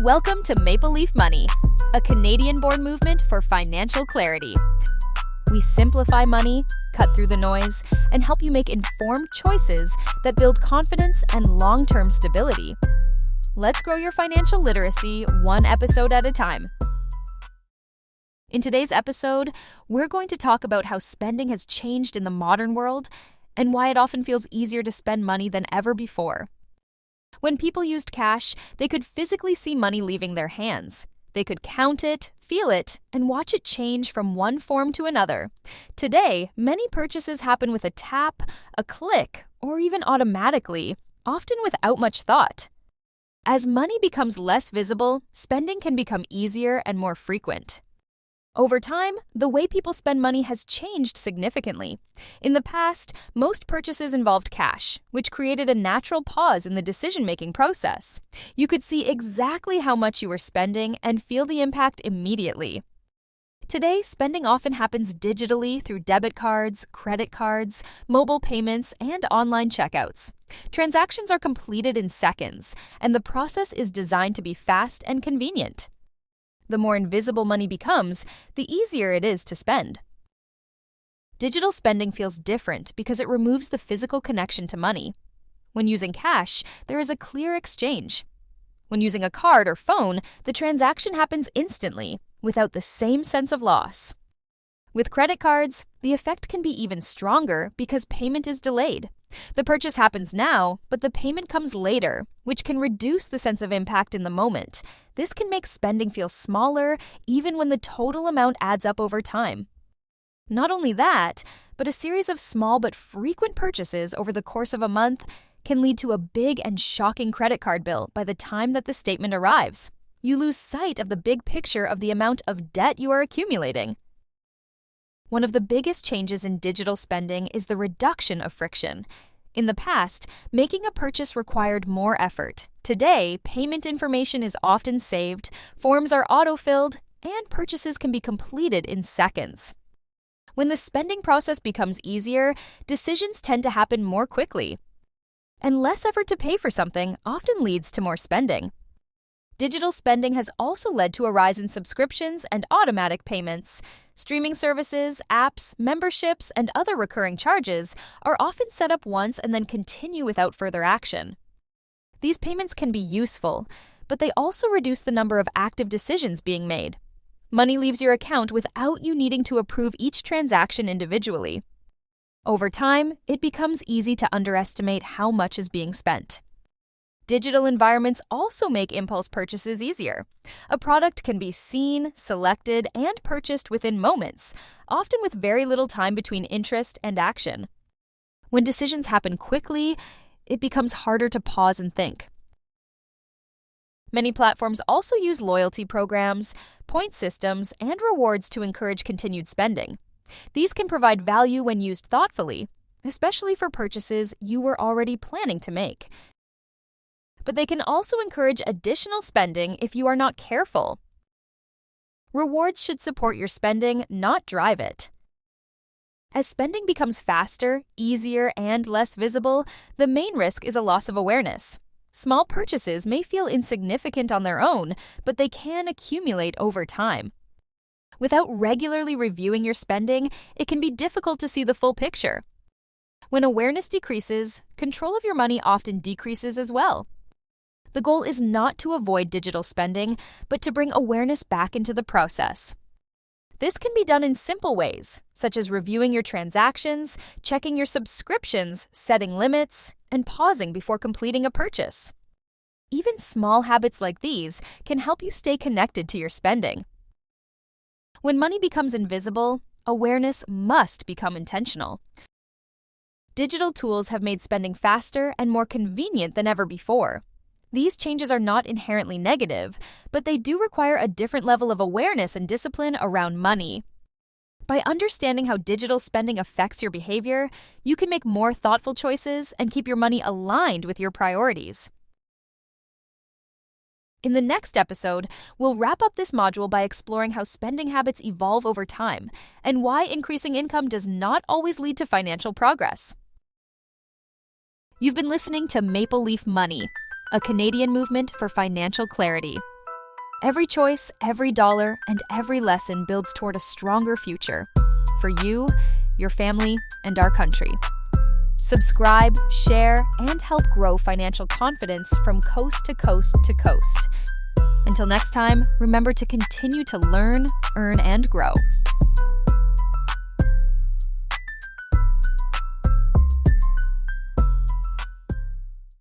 Welcome to Maple Leaf Money, a Canadian-born movement for financial clarity. We simplify money, cut through the noise, and help you make informed choices that build confidence and long-term stability. Let's grow your financial literacy one episode at a time. In today's episode, we're going to talk about how spending has changed in the modern world and why it often feels easier to spend money than ever before. When people used cash, they could physically see money leaving their hands. They could count it, feel it, and watch it change from one form to another. Today, many purchases happen with a tap, a click, or even automatically, often without much thought. As money becomes less visible, spending can become easier and more frequent. Over time, the way people spend money has changed significantly. In the past, most purchases involved cash, which created a natural pause in the decision-making process. You could see exactly how much you were spending and feel the impact immediately. Today, spending often happens digitally through debit cards, credit cards, mobile payments, and online checkouts. Transactions are completed in seconds, and the process is designed to be fast and convenient. The more invisible money becomes, the easier it is to spend. Digital spending feels different because it removes the physical connection to money. When using cash, there is a clear exchange. When using a card or phone, the transaction happens instantly, without the same sense of loss. With credit cards, the effect can be even stronger because payment is delayed. The purchase happens now, but the payment comes later, which can reduce the sense of impact in the moment. This can make spending feel smaller, even when the total amount adds up over time. Not only that, but a series of small but frequent purchases over the course of a month can lead to a big and shocking credit card bill by the time that the statement arrives. You lose sight of the big picture of the amount of debt you are accumulating. One of the biggest changes in digital spending is the reduction of friction. In the past, making a purchase required more effort. Today, payment information is often saved, forms are auto-filled, and purchases can be completed in seconds. When the spending process becomes easier, decisions tend to happen more quickly. And less effort to pay for something often leads to more spending. Digital spending has also led to a rise in subscriptions and automatic payments. Streaming services, apps, memberships, and other recurring charges are often set up once and then continue without further action. These payments can be useful, but they also reduce the number of active decisions being made. Money leaves your account without you needing to approve each transaction individually. Over time, it becomes easy to underestimate how much is being spent. Digital environments also make impulse purchases easier. A product can be seen, selected, and purchased within moments, often with very little time between interest and action. When decisions happen quickly, it becomes harder to pause and think. Many platforms also use loyalty programs, point systems, and rewards to encourage continued spending. These can provide value when used thoughtfully, especially for purchases you were already planning to make. But they can also encourage additional spending if you are not careful. Rewards should support your spending, not drive it. As spending becomes faster, easier, and less visible, the main risk is a loss of awareness. Small purchases may feel insignificant on their own, but they can accumulate over time. Without regularly reviewing your spending, it can be difficult to see the full picture. When awareness decreases, control of your money often decreases as well. The goal is not to avoid digital spending, but to bring awareness back into the process. This can be done in simple ways, such as reviewing your transactions, checking your subscriptions, setting limits, and pausing before completing a purchase. Even small habits like these can help you stay connected to your spending. When money becomes invisible, awareness must become intentional. Digital tools have made spending faster and more convenient than ever before. These changes are not inherently negative, but they do require a different level of awareness and discipline around money. By understanding how digital spending affects your behavior, you can make more thoughtful choices and keep your money aligned with your priorities. In the next episode, we'll wrap up this module by exploring how spending habits evolve over time and why increasing income does not always lead to financial progress. You've been listening to Maple Leaf Money, a Canadian movement for financial clarity. Every choice, every dollar, and every lesson builds toward a stronger future for you, your family, and our country. Subscribe, share, and help grow financial confidence from coast to coast to coast. Until next time, remember to continue to learn, earn, and grow.